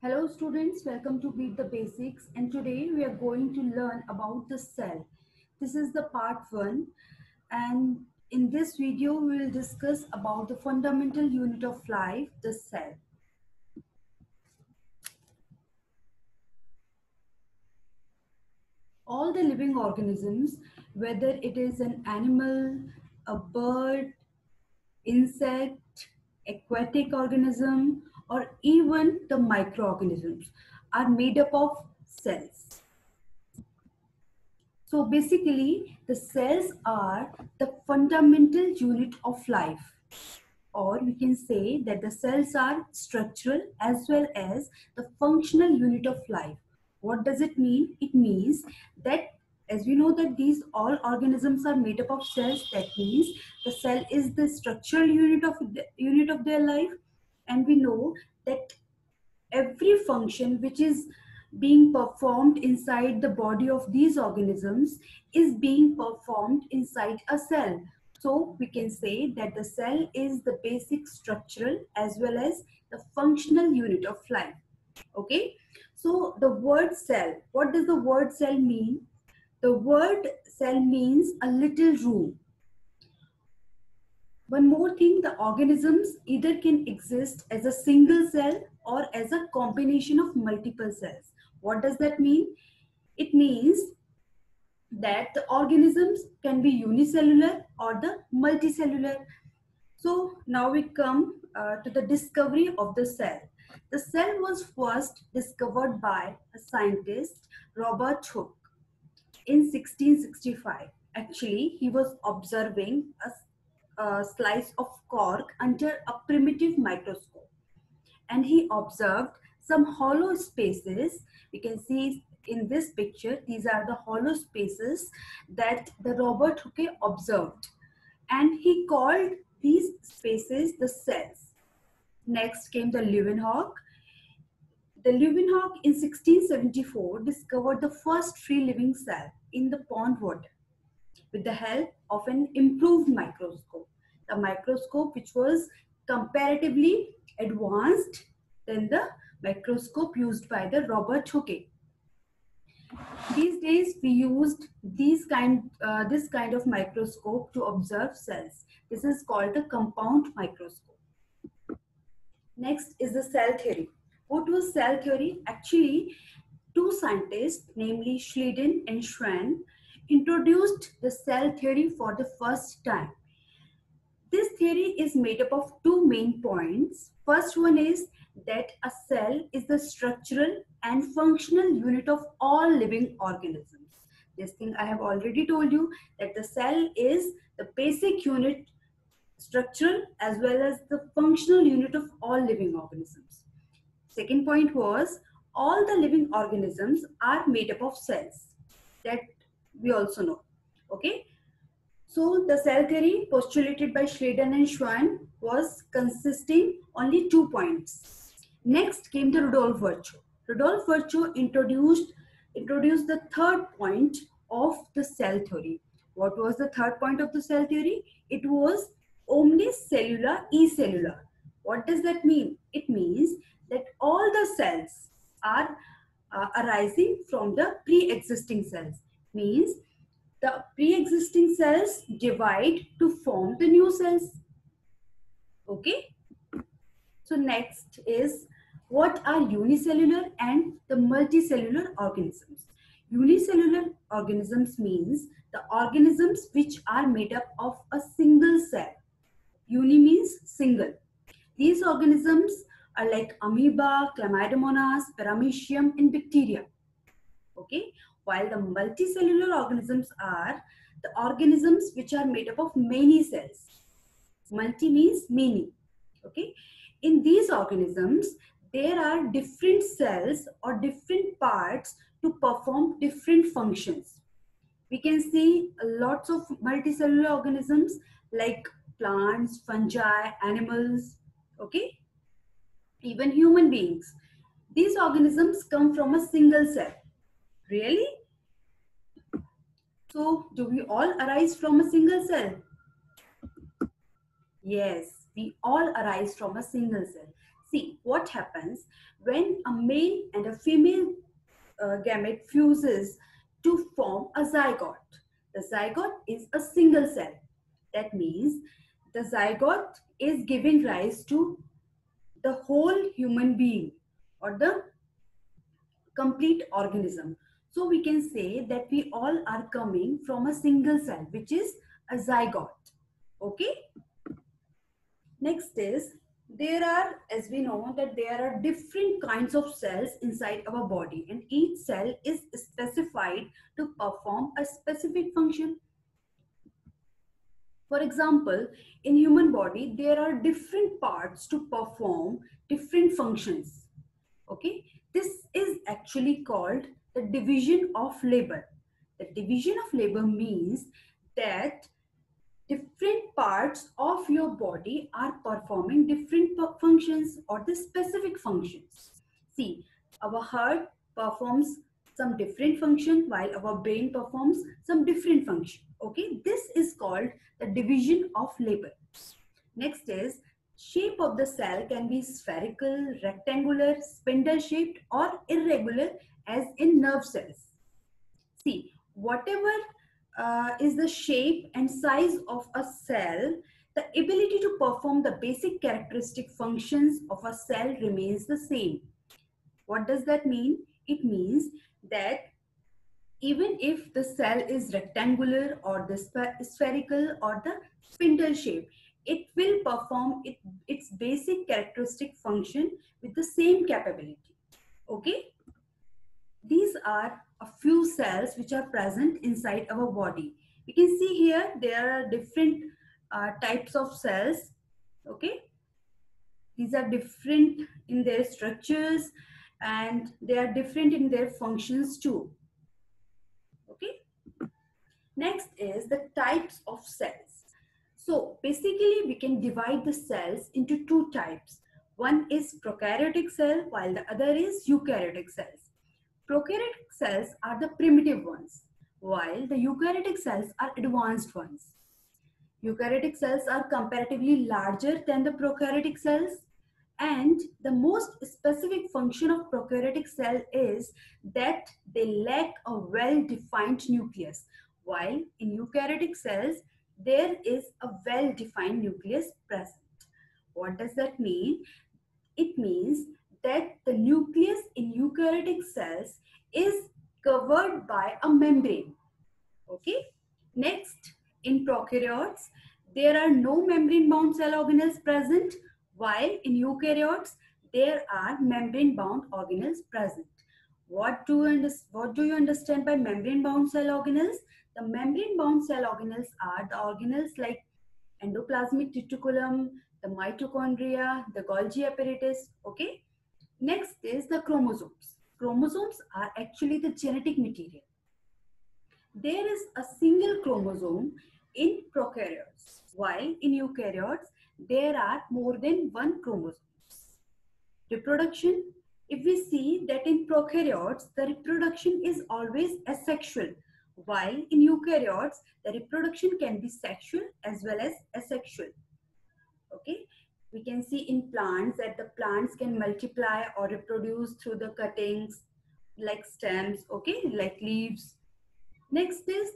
Hello students, welcome to Beat the Basics, and today we are going to learn about the cell. This is the part 1, and in this video we will discuss about the fundamental unit of life, the cell. All the living organisms, whether it is an animal, a bird, insect, aquatic organism, or even the microorganisms, are made up of cells. So basically, the cells are the fundamental unit of life, or we can say that the cells are structural as well as the functional unit of life. What does it mean? It means that as we know that these all organisms are made up of cells, that means the cell is the structural unit of their life, and we know that every function which is being performed inside the body of these organisms is being performed inside a cell. So we can say that the cell is the basic structural as well as the functional unit of life. Okay. So the word cell, what does the word cell mean? The word cell means a little room. One more thing, the organisms either can exist as a single cell or as a combination of multiple cells. What does that mean? It means that the organisms can be unicellular or the multicellular. So now we come to the discovery of the cell. The cell was first discovered by a scientist, Robert Hooke, in 1665. Actually, he was observing a slice of cork under a primitive microscope, and he observed some hollow spaces. We can see in this picture, these are the hollow spaces that the Robert Hooke observed, and he called these spaces the cells. Next came the Leeuwenhoek. The Leeuwenhoek in 1674 discovered the first free living cell in the pond water with the help of an improved microscope. The microscope which was comparatively advanced than the microscope used by the Robert Hooke. These days we used this kind of microscope to observe cells. This is called a compound microscope. Next is the cell theory. What was cell theory? Actually, two scientists, namely Schleiden and Schwann, introduced the cell theory for the first time. This theory is made up of two main points. First one is that a cell is the structural and functional unit of all living organisms. This thing I have already told you, that the cell is the basic unit, structural as well as the functional unit of all living organisms. Second point was all the living organisms are made up of cells. That we also know. Okay. So the cell theory postulated by Schleiden and Schwann was consisting only 2 points. Next came the Rudolf Virchow. Rudolf Virchow introduced the third point of the cell theory. What was the third point of the cell theory? It was omnis cellula e cellula. What does that mean? It means that all the cells are arising from the pre-existing cells. Means the pre-existing cells divide to form the new cells. Okay. So next is what are unicellular and the multicellular organisms. Unicellular organisms means the organisms which are made up of a single cell. Uni means single. These organisms are like amoeba, chlamydomonas, paramecium, and bacteria. Okay, while the multicellular organisms are the organisms which are made up of many cells. Multi means many. Okay, in these organisms there are different cells or different parts to perform different functions. We can see lots of multicellular organisms like plants, fungi, animals. Okay, even human beings. These organisms come from a single cell. Really? So, do we all arise from a single cell? Yes, we all arise from a single cell. See, what happens when a male and a female gamete fuses to form a zygote. The zygote is a single cell. That means the zygote is giving rise to the whole human being or the complete organism. So we can say that we all are coming from a single cell, which is a zygote. Okay. Next is, there are, as we know, that there are different kinds of cells inside our body, and each cell is specified to perform a specific function. For example, in human body, there are different parts to perform different functions. Okay, this is actually called the division of labor. The division of labor means that different parts of your body are performing different functions or the specific functions. See, our heart performs some different function while our brain performs some different function. Okay, this is called the division of labor. Next is, shape of the cell can be spherical, rectangular, spindle shaped or irregular as in nerve cells. See, whatever is the shape and size of a cell, the ability to perform the basic characteristic functions of a cell remains the same. What does that mean? It means that even if the cell is rectangular or the spherical or the spindle shape, it will perform its basic characteristic function with the same capability. Okay? These are a few cells which are present inside our body. We can see here there are different types of cells. Okay, these are different in their structures and they are different in their functions too. Okay, next is the types of cells. So basically we can divide the cells into two types. One is prokaryotic cell while the other is eukaryotic cells. Prokaryotic cells are the primitive ones, while the eukaryotic cells are advanced ones. Eukaryotic cells are comparatively larger than the prokaryotic cells, and the most specific function of prokaryotic cell is that they lack a well-defined nucleus, while in eukaryotic cells there is a well-defined nucleus present. What does that mean? It means that the nucleus in eukaryotic cells is covered by a membrane. Okay. Next, in prokaryotes, there are no membrane-bound cell organelles present, while in eukaryotes, there are membrane-bound organelles present. What do you understand by membrane-bound cell organelles? The membrane-bound cell organelles are the organelles like endoplasmic reticulum, the mitochondria, the Golgi apparatus. Okay. Next is the chromosomes. Chromosomes are actually the genetic material. There is a single chromosome in prokaryotes, while in eukaryotes, there are more than one chromosome. Reproduction, if we see that in prokaryotes, the reproduction is always asexual, while in eukaryotes, the reproduction can be sexual as well as asexual. Okay, we can see in plants that the plants can multiply or reproduce through the cuttings like stems, okay, like leaves. Next is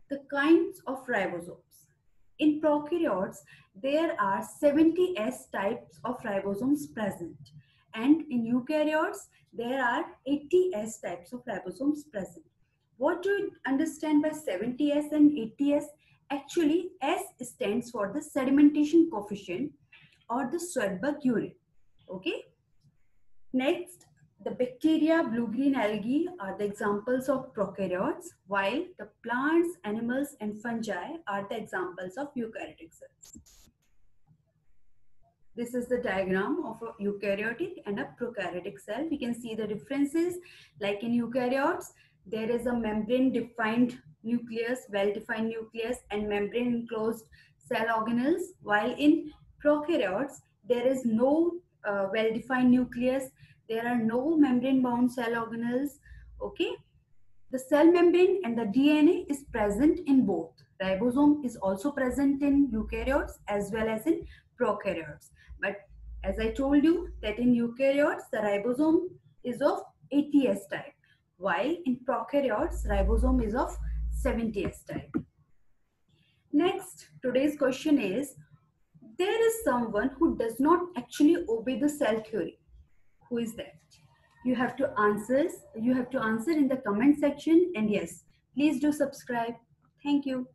the kinds of ribosomes. In prokaryotes, there are 70 S types of ribosomes present, and in eukaryotes, there are 80 S types of ribosomes present. What do you understand by 70 S and 80 S? Actually, S stands for the sedimentation coefficient or the Swedberg unit. Okay. Next, the bacteria, blue-green algae are the examples of prokaryotes, while the plants, animals, and fungi are the examples of eukaryotic cells. This is the diagram of a eukaryotic and a prokaryotic cell. We can see the differences. Like in eukaryotes, there is a membrane-defined nucleus, well-defined nucleus, and membrane-enclosed cell organelles, while in prokaryotes, there is no well-defined nucleus. There are no membrane-bound cell organelles. Okay. The cell membrane and the DNA is present in both. Ribosome is also present in eukaryotes as well as in prokaryotes. But As I told you that in eukaryotes, the ribosome is of 80S type, while in prokaryotes, ribosome is of 70S type. Next, today's question is, there is someone who does not actually obey the cell theory. Who is that? You have to answer in the comment section, and yes, please do subscribe. Thank you.